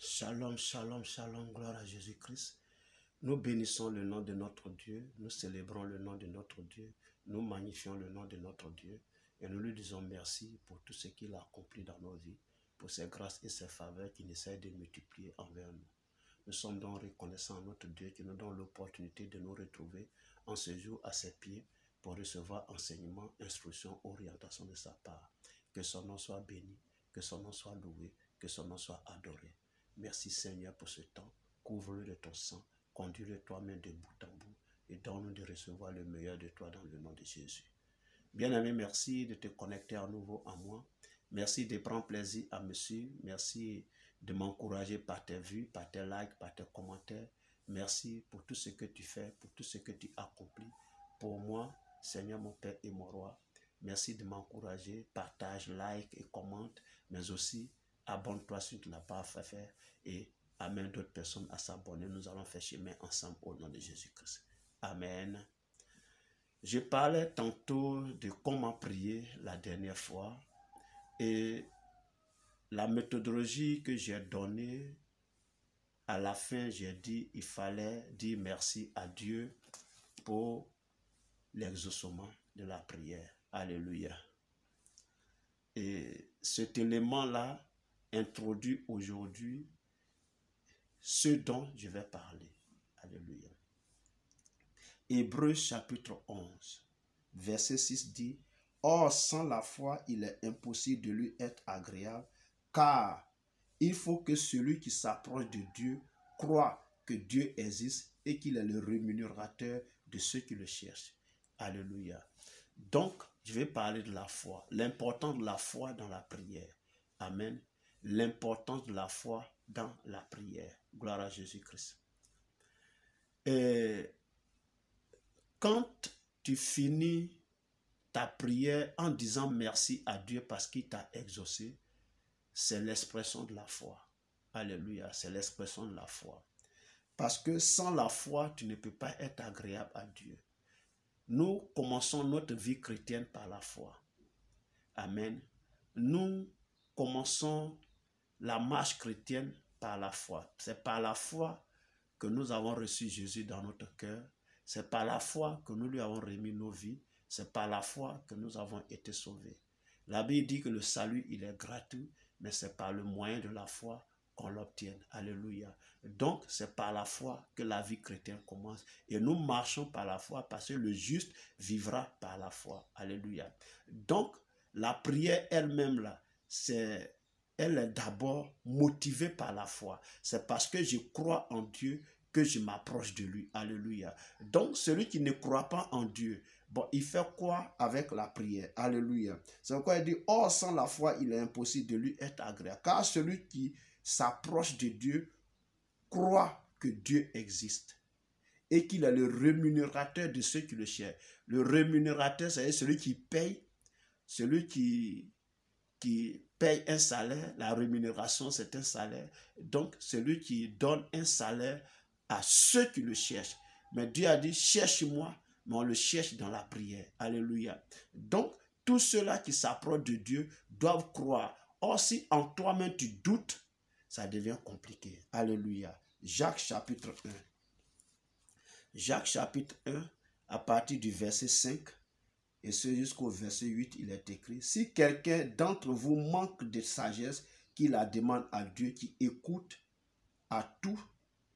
Shalom, shalom, shalom, gloire à Jésus-Christ. Nous bénissons le nom de notre Dieu, nous célébrons le nom de notre Dieu, nous magnifions le nom de notre Dieu et nous lui disons merci pour tout ce qu'il a accompli dans nos vies, pour ses grâces et ses faveurs qu'il essaie de multiplier envers nous. Nous sommes donc reconnaissants à notre Dieu qui nous donne l'opportunité de nous retrouver en ce jour à ses pieds pour recevoir enseignement, instruction, orientation de sa part. Que son nom soit béni, que son nom soit loué, que son nom soit adoré. Merci Seigneur pour ce temps. Couvre-le de ton sang, conduis-le toi-même de bout en bout et donne-nous de recevoir le meilleur de toi dans le nom de Jésus. Bien-aimé, merci de te connecter à nouveau à moi. Merci de prendre plaisir à me suivre. Merci de m'encourager par tes vues, par tes likes, par tes commentaires. Merci pour tout ce que tu fais, pour tout ce que tu accomplis. Pour moi, Seigneur mon Père et mon Roi, merci de m'encourager. Partage, like et commente, mais aussi abonne-toi si tu ne l'as pas fait et amène d'autres personnes à s'abonner. Nous allons faire chemin ensemble au nom de Jésus-Christ. Amen. Je parlais tantôt de comment prier la dernière fois et la méthodologie que j'ai donnée, à la fin j'ai dit il fallait dire merci à Dieu pour l'exaucement de la prière. Alléluia. Et cet élément-là introduit aujourd'hui ce dont je vais parler. Alléluia. Hébreux chapitre 11, verset 6 dit, « Or, sans la foi, il est impossible de lui être agréable, car il faut que celui qui s'approche de Dieu croit que Dieu existe et qu'il est le rémunérateur de ceux qui le cherchent. » Alléluia. Donc, je vais parler de la foi, l'importance de la foi dans la prière. Amen. L'importance de la foi dans la prière. Gloire à Jésus-Christ. Et quand tu finis ta prière en disant merci à Dieu parce qu'il t'a exaucé, c'est l'expression de la foi. Alléluia, c'est l'expression de la foi. Parce que sans la foi, tu ne peux pas être agréable à Dieu. Nous commençons notre vie chrétienne par la foi. Amen. Nous commençons la marche chrétienne par la foi. C'est par la foi que nous avons reçu Jésus dans notre cœur. C'est par la foi que nous lui avons remis nos vies. C'est par la foi que nous avons été sauvés. La Bible dit que le salut, il est gratuit, mais c'est par le moyen de la foi qu'on l'obtienne. Alléluia. Donc, c'est par la foi que la vie chrétienne commence. Et nous marchons par la foi parce que le juste vivra par la foi. Alléluia. Donc, la prière elle-même, là, elle est d'abord motivée par la foi. C'est parce que je crois en Dieu que je m'approche de lui. Alléluia. Donc, celui qui ne croit pas en Dieu, bon, il fait quoi avec la prière? Alléluia. C'est pourquoi il dit, « Or, sans la foi, il est impossible de lui être agréable. Car celui qui s'approche de Dieu croit que Dieu existe et qu'il est le rémunérateur de ceux qui le cherchent. » Le rémunérateur, c'est celui qui paye, celui qui paye un salaire. La rémunération, c'est un salaire. Donc, celui qui donne un salaire à ceux qui le cherchent. Mais Dieu a dit, cherche-moi, mais on le cherche dans la prière. Alléluia. Donc, tous ceux-là qui s'approchent de Dieu doivent croire. Or, si en toi-même tu doutes, ça devient compliqué. Alléluia. Jacques chapitre 1. Jacques chapitre 1, à partir du verset 5, et ce jusqu'au verset 8, il est écrit, « Si quelqu'un d'entre vous manque de sagesse, qu'il la demande à Dieu, qui écoute à tout,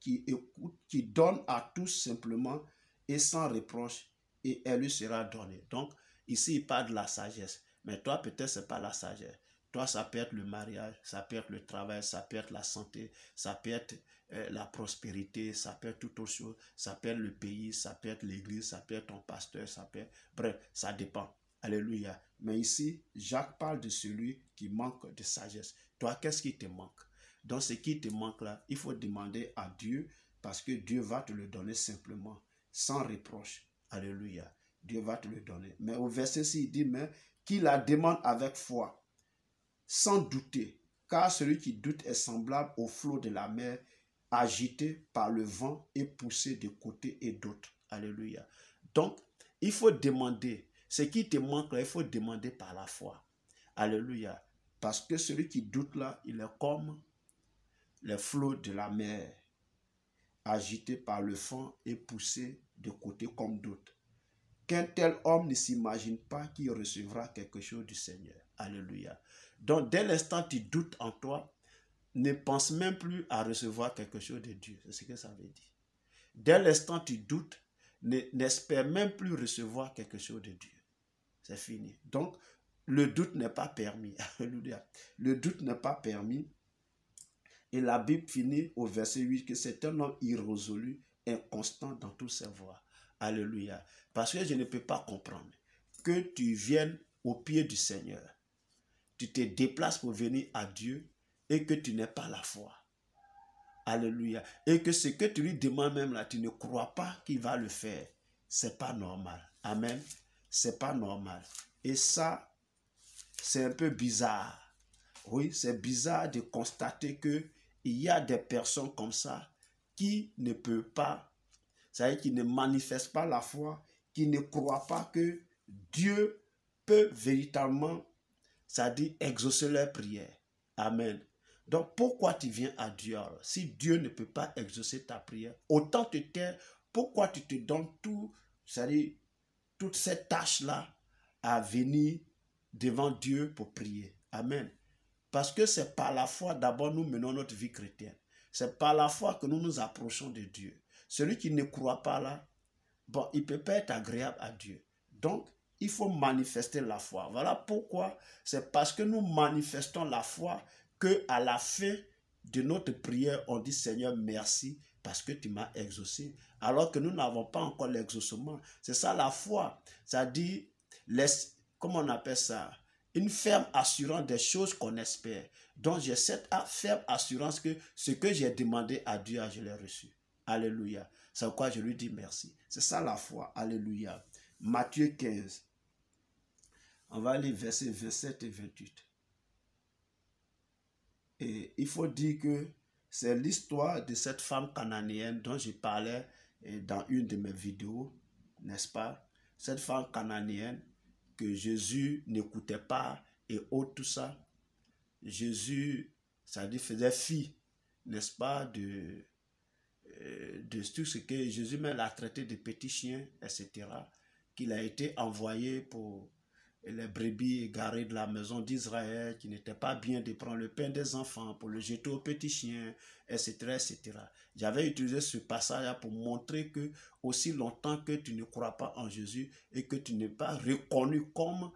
qui donne à tous simplement et sans reproche, et elle lui sera donnée. » Donc, ici, il parle de la sagesse. Mais toi, peut-être, ce n'est pas la sagesse. Toi, ça peut être le mariage, ça peut être le travail, ça peut être la santé, ça peut être la prospérité, ça peut être toute autre chose, ça peut être le pays, ça peut être l'église, ça peut être ton pasteur, ça peut être... Bref, ça dépend. Alléluia. Mais ici, Jacques parle de celui qui manque de sagesse. Toi, qu'est-ce qui te manque? Donc, ce qui te manque là, il faut demander à Dieu parce que Dieu va te le donner simplement, sans reproche. Alléluia. Dieu va te le donner. Mais au verset 6, il dit, mais qu'il la demande avec foi, sans douter, car celui qui doute est semblable au flot de la mer, agité par le vent et poussé de côté et d'autre. Alléluia. Donc, il faut demander. Ce qui te manque là, il faut demander par la foi. Alléluia. Parce que celui qui doute là, il est comme les flots de la mer, agités par le vent et poussés de côté comme d'autres. Qu'un tel homme ne s'imagine pas qu'il recevra quelque chose du Seigneur. Alléluia. Donc, dès l'instant où tu doutes en toi, ne pense même plus à recevoir quelque chose de Dieu. C'est ce que ça veut dire. Dès l'instant où tu doutes, n'espère même plus recevoir quelque chose de Dieu. C'est fini. Donc, le doute n'est pas permis. Alléluia. Le doute n'est pas permis. Et la Bible finit au verset 8 que c'est un homme irrésolu, inconstant dans toutes ses voies. Alléluia. Parce que je ne peux pas comprendre que tu viennes au pied du Seigneur. Tu te déplaces pour venir à Dieu et que tu n'aies pas la foi. Alléluia. Et que ce que tu lui demandes même là, tu ne crois pas qu'il va le faire. C'est pas normal. Amen. C'est pas normal. Et ça, c'est un peu bizarre. Oui, c'est bizarre de constater que il y a des personnes comme ça qui ne peuvent pas, c'est-à-dire qui ne manifestent pas la foi, qui ne croient pas que Dieu peut véritablement, c'est-à-dire exaucer leurs prières. Amen. Donc pourquoi tu viens à Dieu alors? Si Dieu ne peut pas exaucer ta prière, autant te taire. Pourquoi tu te donnes tout, c'est-à-dire toutes ces tâches-là à venir devant Dieu pour prier? Amen. Parce que c'est par la foi, d'abord, nous menons notre vie chrétienne. C'est par la foi que nous nous approchons de Dieu. Celui qui ne croit pas là, bon, il ne peut pas être agréable à Dieu. Donc, il faut manifester la foi. Voilà pourquoi c'est parce que nous manifestons la foi qu'à la fin de notre prière, on dit Seigneur, merci parce que tu m'as exaucé. Alors que nous n'avons pas encore l'exaucement. C'est ça la foi. Ça dit, comment on appelle ça? Une ferme assurance des choses qu'on espère. Donc j'ai cette ferme assurance que ce que j'ai demandé à Dieu, je l'ai reçu. Alléluia. C'est pourquoi je lui dis merci. C'est ça la foi. Alléluia. Matthieu 15. On va lire versets 27 et 28. Et il faut dire que c'est l'histoire de cette femme cananéenne dont je parlais dans une de mes vidéos, n'est-ce pas? Cette femme cananéenne que Jésus n'écoutait pas et autres, tout ça. Jésus, ça dit, faisait fi, n'est-ce pas, de tout ce que Jésus même l'a traité de petits chiens, etc. Qu'il a été envoyé pour les brebis égarées de la maison d'Israël, qui n'étaient pas bien de prendre le pain des enfants pour le jeter aux petits chiens, etc. etc. J'avais utilisé ce passage pour montrer que aussi longtemps que tu ne crois pas en Jésus et que tu n'es pas reconnu comme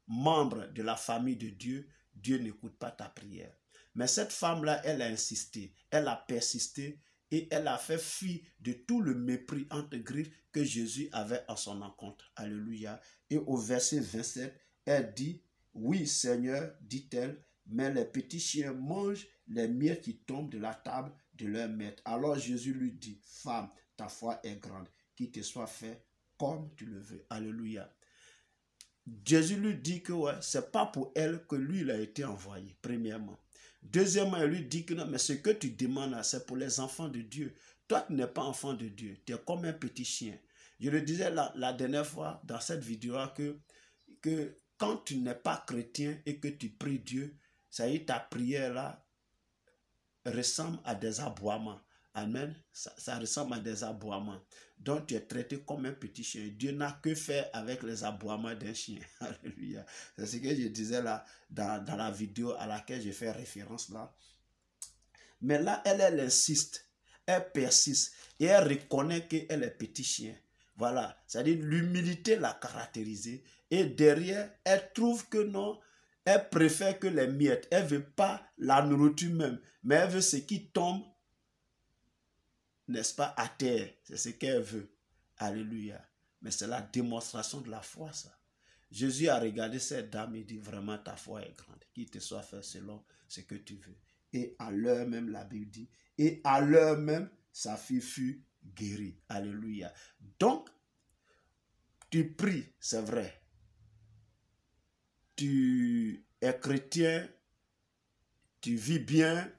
membre de la famille de Dieu, Dieu n'écoute pas ta prière. Mais cette femme-là, elle a insisté, elle a persisté et elle a fait fi de tout le mépris entre griffes que Jésus avait en son encontre. Alléluia. Et au verset 27, elle dit, oui Seigneur, dit-elle, mais les petits chiens mangent les miettes qui tombent de la table de leur maître. Alors Jésus lui dit, femme, ta foi est grande, qu'il te soit fait comme tu le veux. Alléluia. Jésus lui dit que ouais, c'est pas pour elle que lui il a été envoyé, premièrement. Deuxièmement, il lui dit que non, mais ce que tu demandes, c'est pour les enfants de Dieu. Toi, tu n'es pas enfant de Dieu, tu es comme un petit chien. Je le disais la dernière fois dans cette vidéo que quand tu n'es pas chrétien et que tu pries Dieu, ça y est, ta prière là ressemble à des aboiements. Amen. Ça ressemble à des aboiements. Donc tu es traité comme un petit chien. Dieu n'a que faire avec les aboiements d'un chien. Alléluia. C'est ce que je disais là dans la vidéo à laquelle j'ai fait référence là. Mais là, elle insiste. Elle persiste. Et elle reconnaît qu'elle est petit chien. Voilà. C'est-à-dire l'humilité l'a caractérisée. Et derrière, elle trouve que non, elle préfère que les miettes. Elle ne veut pas la nourriture même. Mais elle veut ce qui tombe, n'est-ce pas, à terre. C'est ce qu'elle veut. Alléluia. Mais c'est la démonstration de la foi, ça. Jésus a regardé cette dame et dit, vraiment, ta foi est grande. Qu'il te soit fait selon ce que tu veux. Et à l'heure même, la Bible dit, et à l'heure même, sa fille fut guérie. Alléluia. Donc, tu pries, c'est vrai. Tu es chrétien, tu vis bien.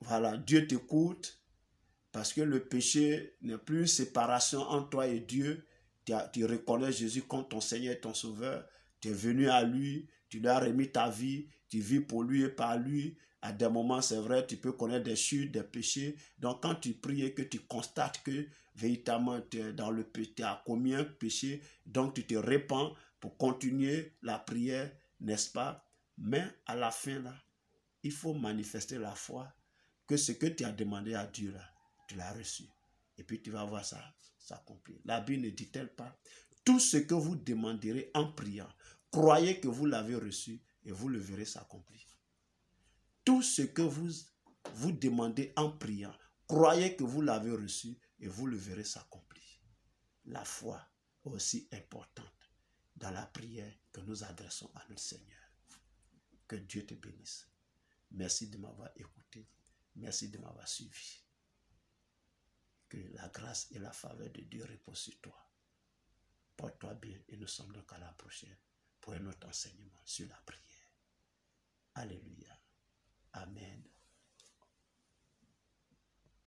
Voilà, Dieu t'écoute. Parce que le péché n'est plus une séparation entre toi et Dieu. Tu reconnais Jésus comme ton Seigneur et ton Sauveur. Tu es venu à lui, tu lui as remis ta vie, tu vis pour lui et par lui. À des moments, c'est vrai, tu peux connaître des chutes, des péchés. Donc, quand tu pries et que tu constates que véritablement tu es dans le péché, tu as commis un péché, donc tu te répands pour continuer la prière, n'est-ce pas? Mais à la fin, là, il faut manifester la foi que ce que tu as demandé à Dieu, là, tu l'as reçu. Et puis tu vas voir ça s'accomplir. La Bible ne dit-elle pas? Tout ce que vous demanderez en priant, croyez que vous l'avez reçu et vous le verrez s'accomplir. Tout ce que vous demandez en priant, croyez que vous l'avez reçu et vous le verrez s'accomplir. La foi est aussi importante dans la prière que nous adressons à notre Seigneur. Que Dieu te bénisse. Merci de m'avoir écouté. Merci de m'avoir suivi. Que la grâce et la faveur de Dieu reposent sur toi. Porte-toi bien et nous sommes donc à la prochaine pour un autre enseignement sur la prière. Alléluia. Amen.